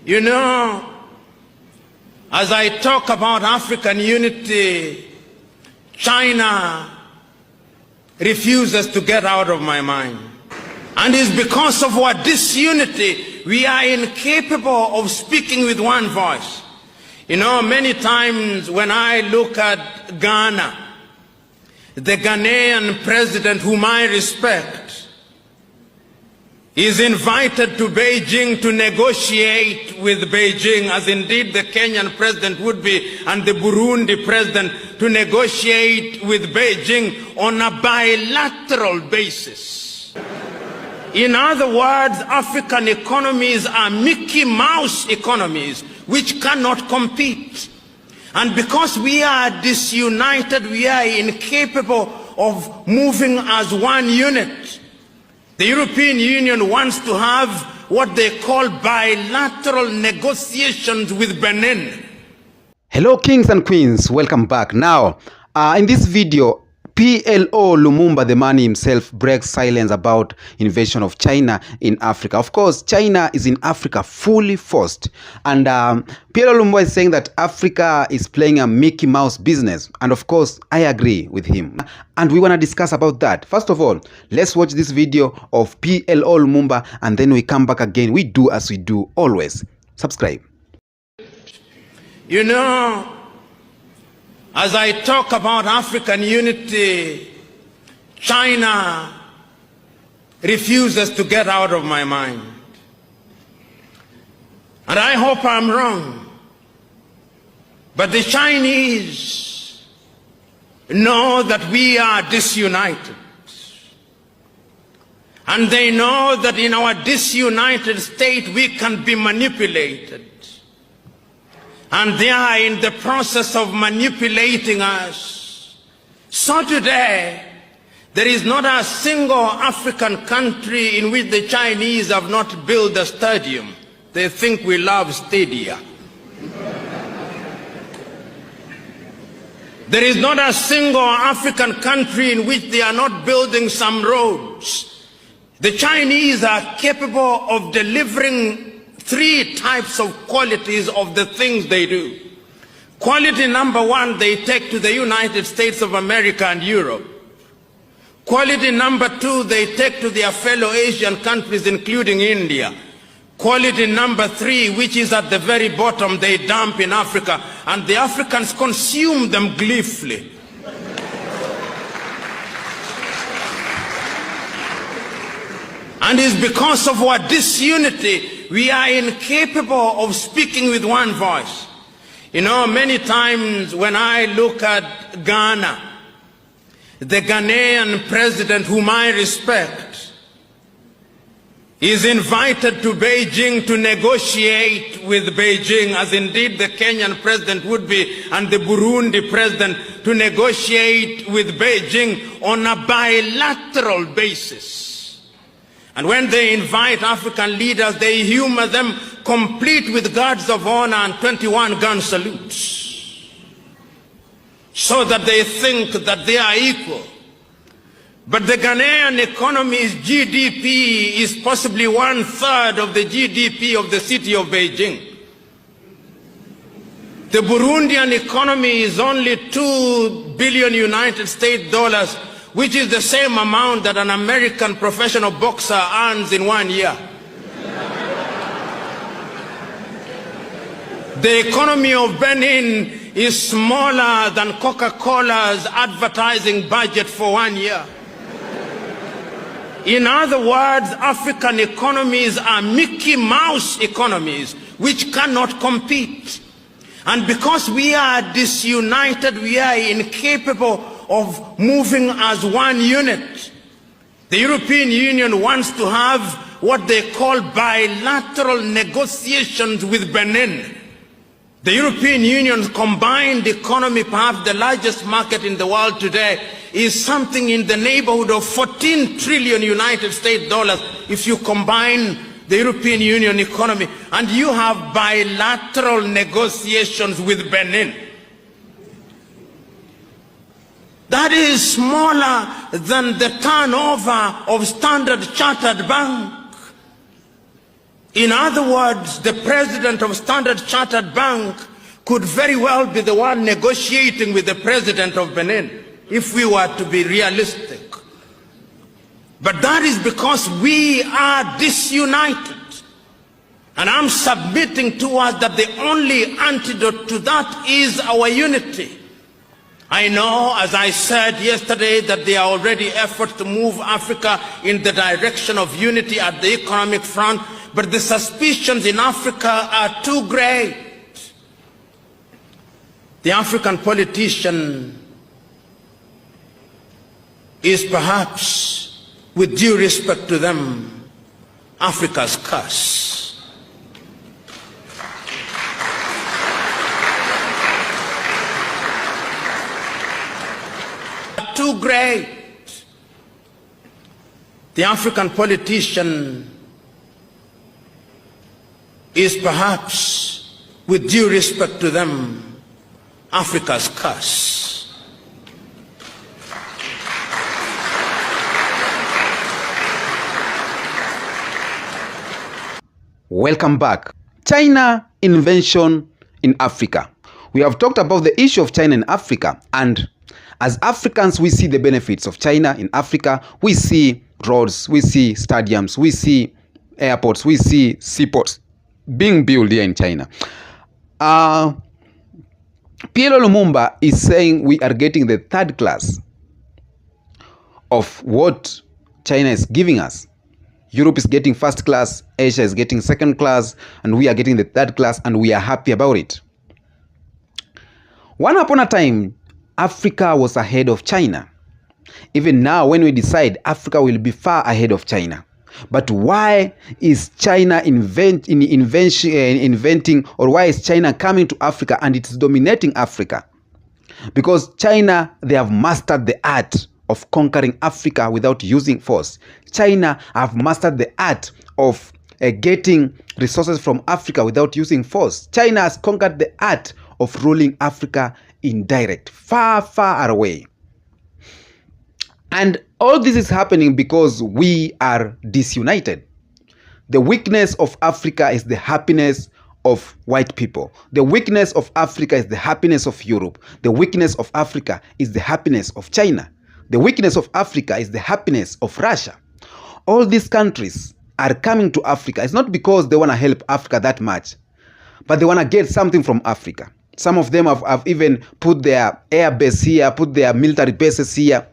You know, as I talk about African unity, China refuses to get out of my mind. And it's because of our disunity, we are incapable of speaking with one voice. You know, many times when I look at Ghana, the Ghanaian president, whom I respect, is invited to Beijing to negotiate with Beijing, as indeed the Kenyan president would be, and the Burundi president, to negotiate with Beijing on a bilateral basis. In other words, African economies are Mickey Mouse economies which cannot compete. And because we are disunited, we are incapable of moving as one unit. The European Union wants to have what they call bilateral negotiations with Benin. Hello kings and queens, welcome back. Now, in this video, P.L.O. Lumumba, the man himself, breaks silence about invasion of China in Africa. Of course, China is in Africa fully forced. And P.L.O. Lumumba is saying that Africa is playing a Mickey Mouse business. And of course, I agree with him. And we want to discuss about that. First of all, let's watch this video of P.L.O. Lumumba and then we come back again. We do as we do always. Subscribe. You know, as I talk about African unity, China refuses to get out of my mind. And I hope I'm wrong. But the Chinese know that we are disunited. And they know that in our disunited state we can be manipulated. And they are in the process of manipulating us. So today, there is not a single African country in which the Chinese have not built a stadium. They think we love stadia. There is not a single African country in which they are not building some roads. The Chinese are capable of delivering three types of qualities of the things they do. Quality number one, they take to the United States of America and Europe. Quality number two, they take to their fellow Asian countries, including India. Quality number three, which is at the very bottom, they dump in Africa, and the Africans consume them gleefully. And it's because of our disunity, we are incapable of speaking with one voice. You know, many times when I look at Ghana, the Ghanaian president, whom I respect, is invited to Beijing to negotiate with Beijing, as indeed the Kenyan president would be, and the Burundi president, to negotiate with Beijing on a bilateral basis. And when they invite African leaders, they humor them complete with guards of honor and 21 gun salutes, so that they think that they are equal. But the Ghanaian economy's GDP is possibly 1/3 of the GDP of the city of Beijing. The Burundian economy is only $2 billion United States dollars, which is the same amount that an American professional boxer earns in 1 year. The economy of Benin is smaller than Coca-Cola's advertising budget for 1 year. In other words, African economies are Mickey Mouse economies which cannot compete. And because we are disunited, we are incapable of moving as one unit. The European Union wants to have what they call bilateral negotiations with Benin. The European Union's combined economy, perhaps the largest market in the world today, is something in the neighborhood of 14 trillion United States dollars if you combine the European Union economy, and you have bilateral negotiations with Benin. That is smaller than the turnover of Standard Chartered Bank. In other words, the president of Standard Chartered Bank could very well be the one negotiating with the president of Benin, if we were to be realistic. But that is because we are disunited. And I'm submitting to us that the only antidote to that is our unity. I know, as I said yesterday, that there are already efforts to move Africa in the direction of unity at the economic front, but the suspicions in Africa are too great. The African politician is perhaps, with due respect to them, Africa's curse. Too great. The African politician is perhaps, with due respect to them, Africa's curse. Welcome back. China invention in Africa. We have talked about the issue of China in Africa, and as Africans, we see the benefits of China in Africa. We see roads, we see stadiums, we see airports, we see seaports being built here in China. P.L.O. Lumumba is saying we are getting the third class of what China is giving us. Europe is getting first class, Asia is getting second class, and we are getting the third class, and we are happy about it. Once upon a time, Africa was ahead of China. Even now, when we decide, Africa will be far ahead of China. But why is China inventing, or why is China coming to Africa and it's dominating Africa? Because China, they have mastered the art of conquering Africa without using force. China have mastered the art of getting resources from Africa without using force. China has conquered the art of ruling Africa indirect, far, far away. And all this is happening because we are disunited. The weakness of Africa is the happiness of white people. The weakness of Africa is the happiness of Europe. The weakness of Africa is the happiness of China. The weakness of Africa is the happiness of Russia. All these countries are coming to Africa. It's not because they want to help Africa that much, but they want to get something from Africa. Some of them have even put their air base here, put their military bases here.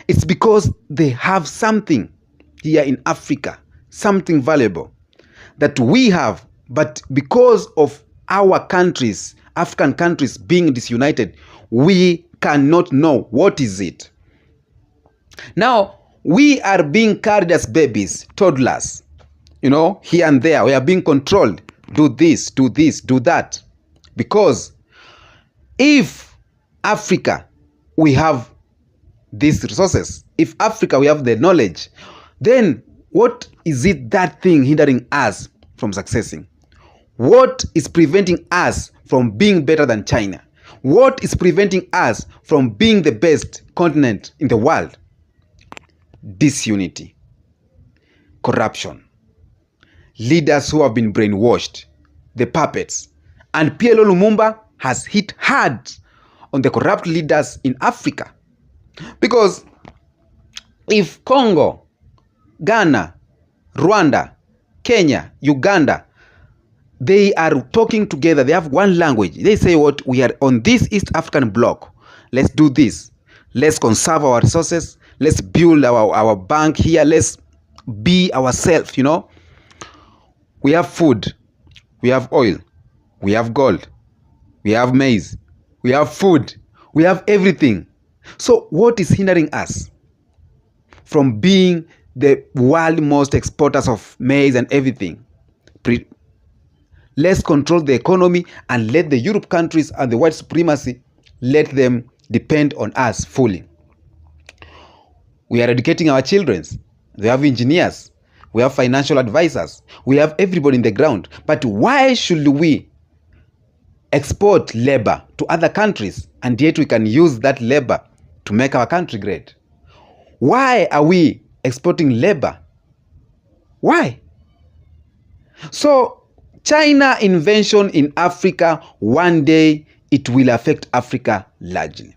It's because they have something here in Africa, something valuable that we have, but because of our countries, African countries being disunited, we cannot know what is it. Now, we are being carried as babies, toddlers, here and there. We are being controlled. Do this, do that. Because if Africa, we have these resources, if Africa, we have the knowledge, then what is it that thing hindering us from succeeding? What is preventing us from being better than China? What is preventing us from being the best continent in the world? Disunity, corruption, leaders who have been brainwashed, the puppets. And P.L.O. Lumumba has hit hard on the corrupt leaders in Africa. Because if Congo, Ghana, Rwanda, Kenya, Uganda, they are talking together, they have one language. They say, what, we are on this East African bloc. Let's do this. Let's conserve our resources. Let's build our bank here. Let's be ourselves, We have food. We have oil. We have gold. We have maize. We have food. We have everything. So what is hindering us from being the world most exporters of maize and everything? Let's control the economy and let the Europe countries and the white supremacy, let them depend on us fully. We are educating our children. We have engineers. We have financial advisors. We have everybody in the ground. But why should we export labor to other countries and yet we can use that labor to make our country great? Why are we exporting labor? Why? So China invention in Africa, one day it will affect Africa largely.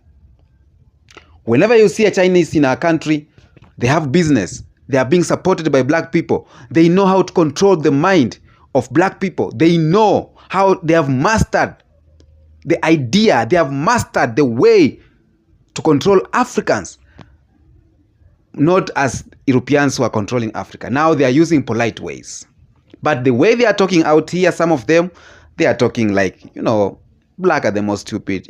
Whenever you see a Chinese in our country, they have business. They are being supported by black people. They know how to control the mind of black people. They know how they have mastered the idea. They have mastered the way to control Africans. Not as Europeans who are controlling Africa. Now they are using polite ways. But the way they are talking out here, some of them, they are talking like, black are the most stupid.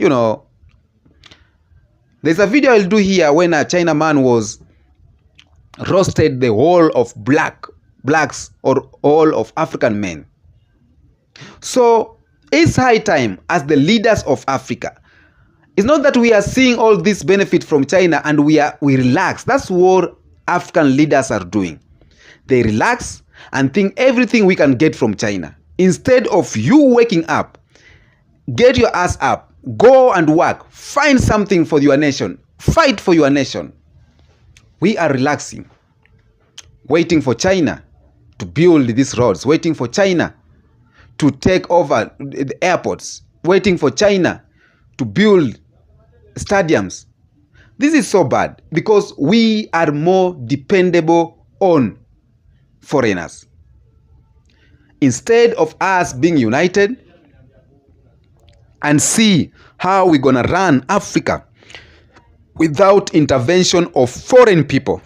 There's a video I'll do here when a China man was roasted the whole of blacks or all of African men. So it's high time as the leaders of Africa. It's not that we are seeing all this benefit from China and we relax. That's what African leaders are doing. They relax and think everything we can get from China. Instead of you waking up, get your ass up, go and work, find something for your nation, fight for your nation. We are relaxing, waiting for China to build these roads, waiting for China to take over the airports, waiting for China to build stadiums. This is so bad because we are more dependable on foreigners. Instead of us being united and see how we're gonna run Africa without intervention of foreign people,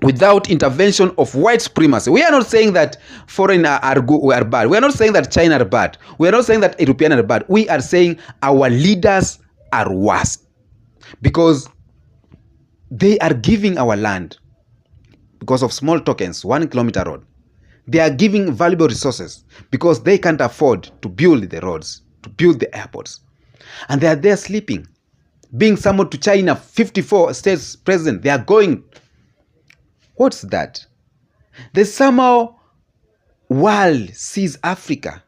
without intervention of white supremacy. We are not saying that foreign are good or are bad. We are not saying that China are bad. We are not saying that European are bad. We are saying our leaders are worse because they are giving our land because of small tokens, 1 kilometer road. They are giving valuable resources because they can't afford to build the roads, to build the airports. And they are there sleeping, being summoned to China, 54 states president. They are going. What's that? The somehow world sees Africa.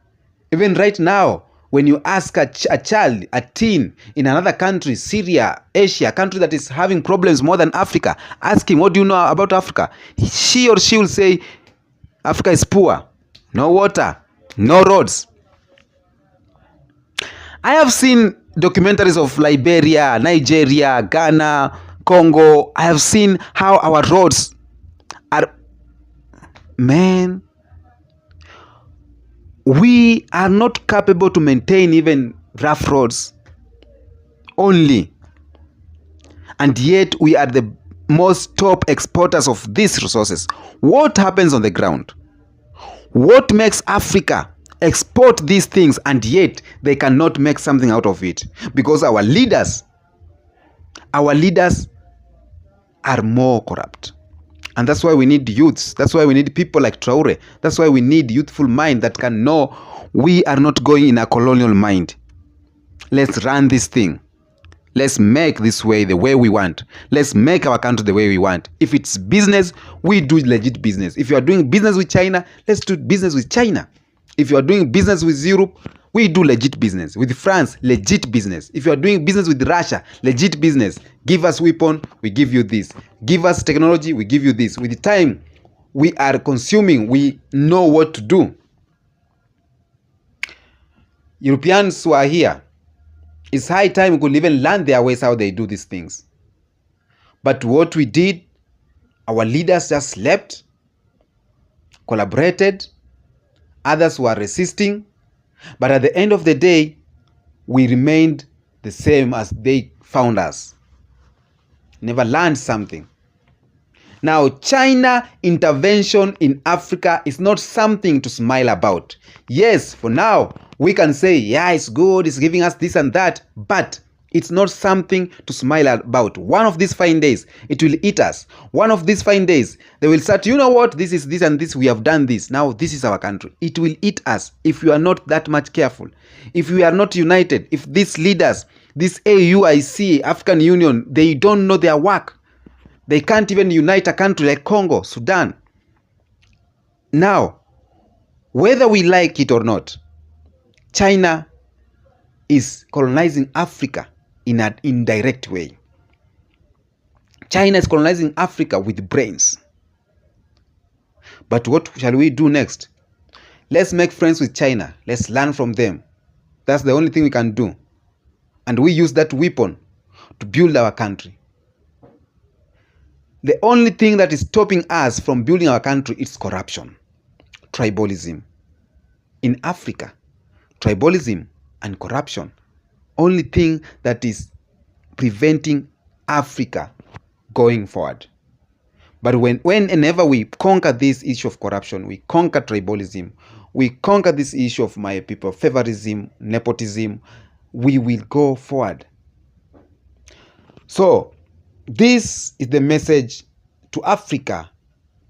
Even right now, when you ask a child, a teen in another country, Syria, Asia, a country that is having problems more than Africa, ask him, what do you know about Africa? She or she will say, Africa is poor, no water, no roads. I have seen documentaries of Liberia, Nigeria, Ghana, Congo. I have seen how our roads are, man, we are not capable to maintain even rough roads only. And yet we are the most top exporters of these resources. What happens on the ground? What makes Africa export these things and yet they cannot make something out of it? Because our leaders are more corrupt. And that's why we need youths. That's why we need people like Traore. That's why we need youthful mind that can know we are not going in a colonial mind. Let's run this thing. Let's make this way the way we want. Let's make our country the way we want. If it's business, we do legit business. If you are doing business with China, let's do business with China. If you are doing business with Europe, we do legit business. With France, legit business. If you are doing business with Russia, legit business. Give us weapon, we give you this. Give us technology, we give you this. With the time we are consuming, we know what to do. Europeans who are here, it's high time we could even learn their ways how they do these things. But what we did, our leaders just slept, collaborated, others were resisting, but at the end of the day, we remained the same as they found us. Never learned something. Now, China intervention in Africa is not something to smile about. Yes, for now, we can say, yeah, it's good, it's giving us this and that, but it's not something to smile about. One of these fine days, it will eat us. One of these fine days, they will start, you know what, this is this and this, we have done this. Now, this is our country. It will eat us if you are not that much careful. If we are not united, if these leaders, this AUIC, African Union, they don't know their work. They can't even unite a country like Congo, Sudan. Now, whether we like it or not, China is colonizing Africa in an indirect way. China is colonizing Africa with brains. But what shall we do next? Let's make friends with China. Let's learn from them. That's the only thing we can do. And we use that weapon to build our country. The only thing that is stopping us from building our country is corruption, tribalism. In Africa, tribalism and corruption, only thing that is preventing Africa going forward. But whenever we conquer this issue of corruption, we conquer tribalism, we conquer this issue of my people favorism, nepotism, we will go forward. So this is the message to Africa,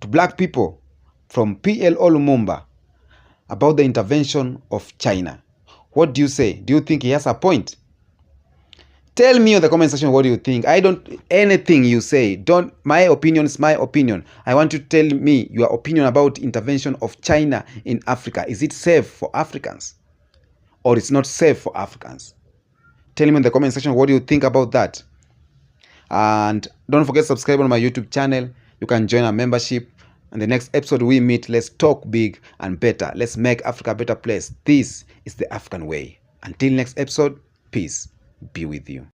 to black people, from P.L.O. Lumumba about the intervention of China. What do you say? Do you think he has a point? Tell me in the comment section what do you think. Anything you say, my opinion is my opinion. I want you to tell me your opinion about intervention of China in Africa. Is it safe for Africans? Or it's not safe for Africans? Tell me in the comment section what do you think about that. And don't forget to subscribe on my YouTube channel. You can join our membership. And the next episode we meet, let's talk big and better. Let's make Africa a better place. This is the African way. Until next episode, peace be with you.